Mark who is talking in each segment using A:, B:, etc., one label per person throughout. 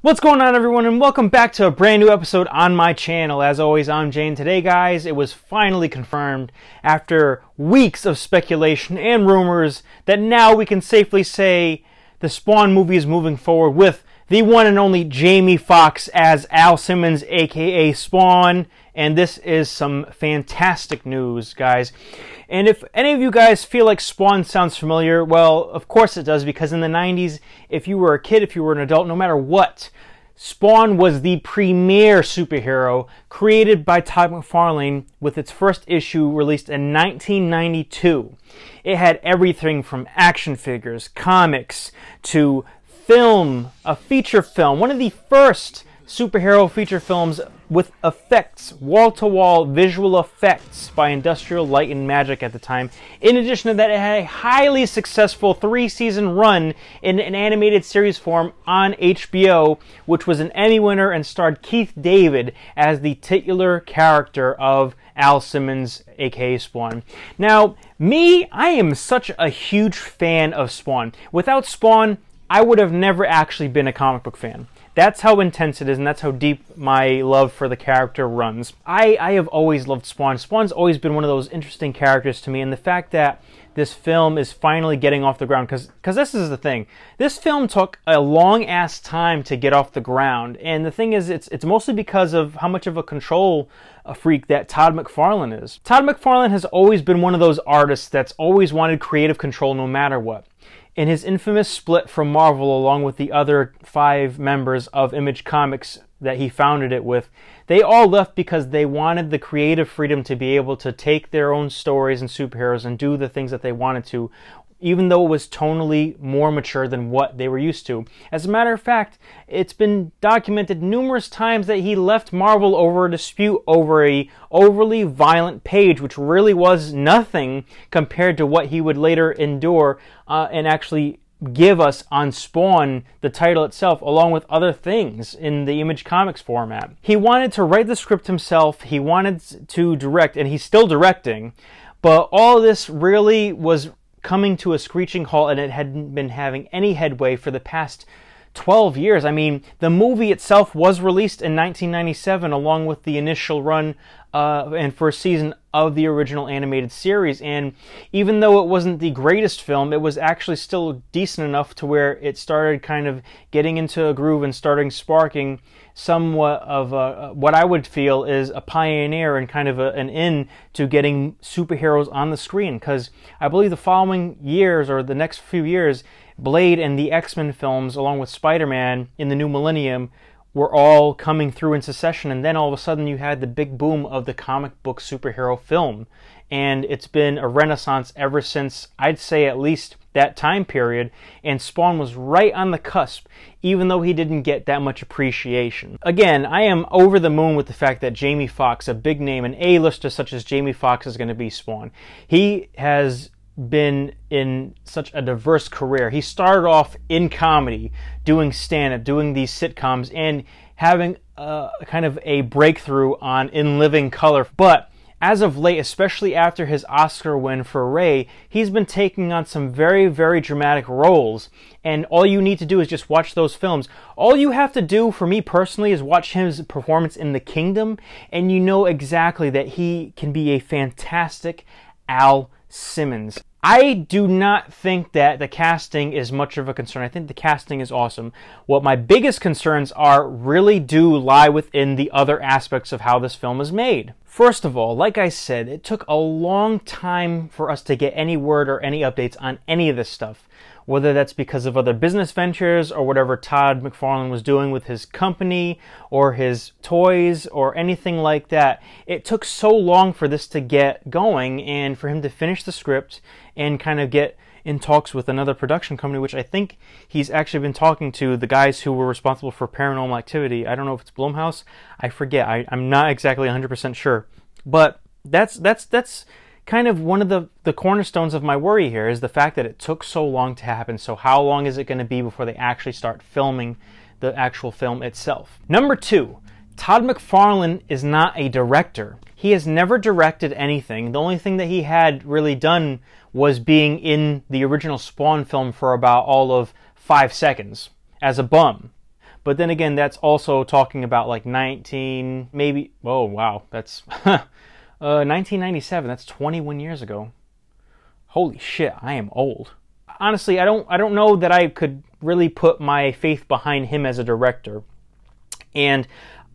A: What's going on, everyone, and welcome back to a brand new episode on my channel. As always, I'm Jane. Today, guys, it was finally confirmed after weeks of speculation and rumors that now we can safely say the Spawn movie is moving forward with the one and only Jamie Foxx as Al Simmons, aka Spawn. And this is some fantastic news, guys. And if any of you guys feel like Spawn sounds familiar, well, of course it does, because in the 90s, if you were a kid, if you were an adult, no matter what, Spawn was the premier superhero created by Todd McFarlane with its first issue released in 1992. It had everything from action figures, comics, to film, a feature film, one of the first superhero feature films with effects, wall-to-wall visual effects by Industrial Light and Magic at the time. In addition to that, it had a highly successful 3-season run in an animated series form on HBO, which was an Emmy winner and starred Keith David as the titular character of Al Simmons, aka Spawn. Now, I am such a huge fan of Spawn. Without Spawn, I would have never actually been a comic book fan. That's how intense it is, and that's how deep my love for the character runs. I have always loved Spawn. Spawn's always been one of those interesting characters to me, and the fact that this film is finally getting off the ground, because this is the thing. This film took a long-ass time to get off the ground, and the thing is, it's mostly because of how much of a control freak that Todd McFarlane is. Todd McFarlane has always been one of those artists that's always wanted creative control no matter what. In his infamous split from Marvel, along with the other 5 members of Image Comics that he founded it with, they all left because they wanted the creative freedom to be able to take their own stories and superheroes and do the things that they wanted to, even though it was tonally more mature than what they were used to. As a matter of fact, it's been documented numerous times that he left Marvel over a dispute over a overly violent page, which really was nothing compared to what he would later endure and actually give us on Spawn, the title itself, along with other things in the Image Comics format. He wanted to write the script himself, he wanted to direct, and he's still directing, but all this really was coming to a screeching halt, and it hadn't been having any headway for the past 12 years. I mean, the movie itself was released in 1997 along with the initial run and first season of the original animated series, and even though it wasn't the greatest film, it was actually still decent enough to where it started kind of getting into a groove and starting sparking somewhat of what I would feel is a pioneer and kind of an in to getting superheroes on the screen, because I believe the following years, or the next few years, Blade and the X-Men films, along with Spider-Man in the new millennium, were all coming through in succession, and then all of a sudden you had the big boom of the comic book superhero film, and it's been a renaissance ever since, I'd say, at least that time period, and Spawn was right on the cusp, even though he didn't get that much appreciation. Again, I am over the moon with the fact that Jamie Foxx, a big name, an A-lister such as Jamie Foxx, is going to be Spawn. He has been in such a diverse career. He started off in comedy, doing stand-up, doing these sitcoms, and having kind of a breakthrough on In Living Color. But as of late, especially after his Oscar win for Ray, he's been taking on some very, very dramatic roles. And all you need to do is just watch those films. All you have to do, for me personally, is watch his performance in The Kingdom, and you know exactly that he can be a fantastic Al Simmons. I do not think that the casting is much of a concern. I think the casting is awesome. What my biggest concerns are really do lie within the other aspects of how this film is made. First of all, like I said, it took a long time for us to get any word or any updates on any of this stuff. Whether that's because of other business ventures or whatever Todd McFarlane was doing with his company or his toys or anything like that. It took so long for this to get going and for him to finish the script and kind of get in talks with another production company, which I think he's actually been talking to the guys who were responsible for Paranormal Activity. I don't know if it's Blumhouse. I forget. I'm not exactly 100% sure. But that's kind of one of the cornerstones of my worry here, is the fact that it took so long to happen. So how long is it going to be before they actually start filming the actual film itself? Number 2, Todd McFarlane is not a director. He has never directed anything. The only thing that he had really done was being in the original Spawn film for about all of 5 seconds as a bum. But then again, that's also talking about like 19, maybe, oh wow, that's 1997, that's 21 years ago. Holy shit, I am old. Honestly, I don't know that I could really put my faith behind him as a director. And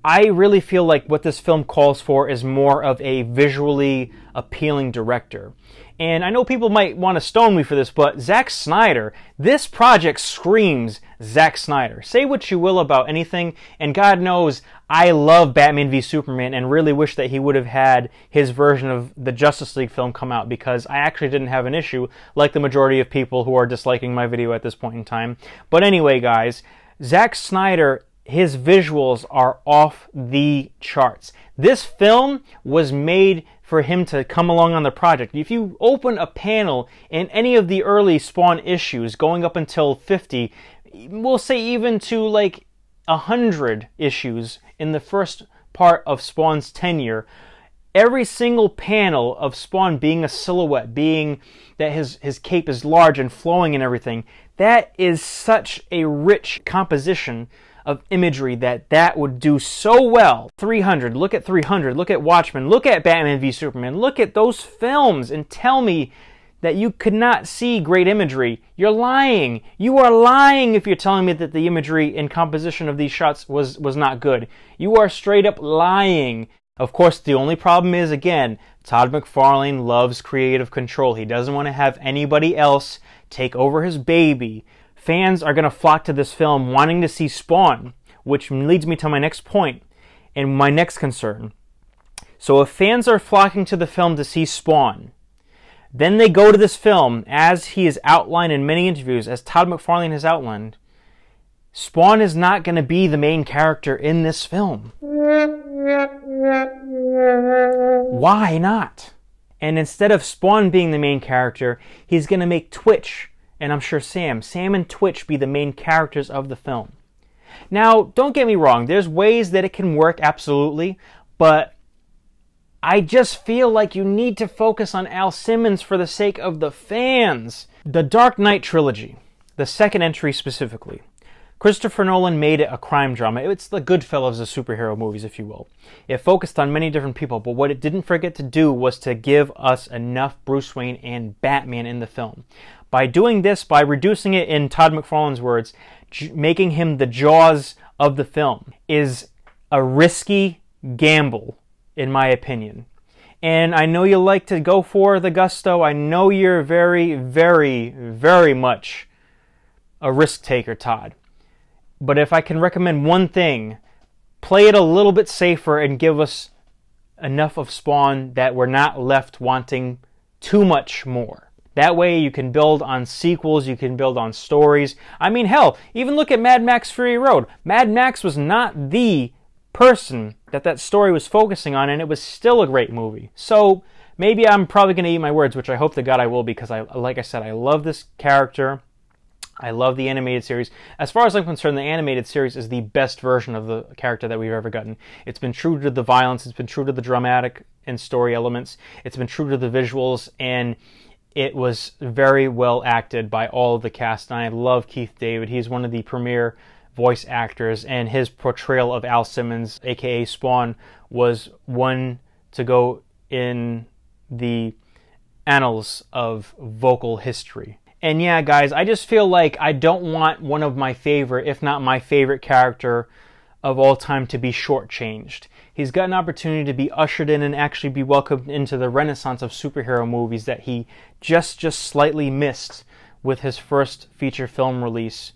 A: I really feel like what this film calls for is more of a visually appealing director. And I know people might want to stone me for this, but Zack Snyder, this project screams Zack Snyder. Say what you will about anything, and God knows I love Batman v Superman and really wish that he would have had his version of the Justice League film come out, because I actually didn't have an issue like the majority of people who are disliking my video at this point in time. But anyway, guys, Zack Snyder, his visuals are off the charts. This film was made for him to come along on the project. If you open a panel in any of the early Spawn issues, going up until 50, we'll say even to like 100 issues in the first part of Spawn's tenure, every single panel of Spawn being a silhouette, being that his cape is large and flowing and everything, that is such a rich composition of imagery that would do so well. 300, look at 300, look at Watchmen, look at Batman v Superman, look at those films and tell me that you could not see great imagery. You're lying. You are lying if you're telling me that the imagery and composition of these shots was not good. You are straight up lying. Of course, the only problem is, again, Todd McFarlane loves creative control. He doesn't want to have anybody else take over his baby. Fans are going to flock to this film wanting to see Spawn, which leads me to my next point and my next concern. So if fans are flocking to the film to see Spawn, then they go to this film, as he has outlined in many interviews, as Todd McFarlane has outlined, Spawn is not going to be the main character in this film. Why not? And instead of Spawn being the main character, he's going to make Twitch, and I'm sure Sam and Twitch be the main characters of the film. Now, don't get me wrong, there's ways that it can work, absolutely, but I just feel like you need to focus on Al Simmons for the sake of the fans. The Dark Knight trilogy, the second entry specifically, Christopher Nolan made it a crime drama. It's the Goodfellas of superhero movies, if you will. It focused on many different people, but what it didn't forget to do was to give us enough Bruce Wayne and Batman in the film. By doing this, by reducing it, in Todd McFarlane's words, making him the Jaws of the film, is a risky gamble, in my opinion. And I know you like to go for the gusto. I know you're very, very, very much a risk taker, Todd. But if I can recommend one thing, play it a little bit safer and give us enough of Spawn that we're not left wanting too much more. That way you can build on sequels, you can build on stories. I mean, hell, even look at Mad Max Fury Road. Mad Max was not the person that story was focusing on, and it was still a great movie. So maybe I'm probably going to eat my words, which I hope to God I will, because like I said, I love this character. I love the animated series. As far as I'm concerned, the animated series is the best version of the character that we've ever gotten. It's been true to the violence, it's been true to the dramatic and story elements, it's been true to the visuals, and it was very well acted by all of the cast. And I love Keith David. He's one of the premier voice actors, and his portrayal of Al Simmons, aka Spawn, was one to go in the annals of vocal history. And yeah, guys, I just feel like I don't want one of my favorite, if not my favorite character of all time to be shortchanged. He's got an opportunity to be ushered in and actually be welcomed into the renaissance of superhero movies that he just slightly missed with his first feature film release.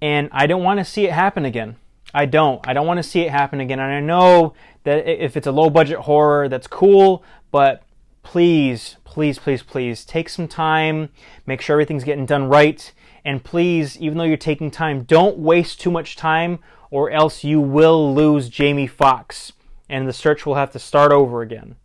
A: And I don't want to see it happen again. I don't want to see it happen again. And I know that if it's a low-budget horror, that's cool, but please, please, please, please, take some time, make sure everything's getting done right, and please, even though you're taking time, don't waste too much time, or else you will lose Jamie Foxx, and the search will have to start over again.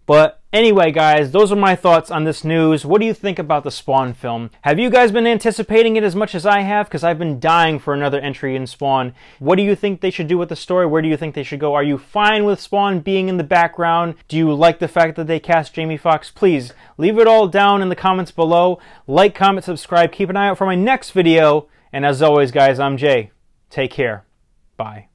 A: But anyway, guys, those are my thoughts on this news. What do you think about the Spawn film? Have you guys been anticipating it as much as I have? Because I've been dying for another entry in Spawn. What do you think they should do with the story? Where do you think they should go? Are you fine with Spawn being in the background? Do you like the fact that they cast Jamie Foxx? Please, leave it all down in the comments below. Like, comment, subscribe. Keep an eye out for my next video. And as always, guys, I'm Jay. Take care. Bye.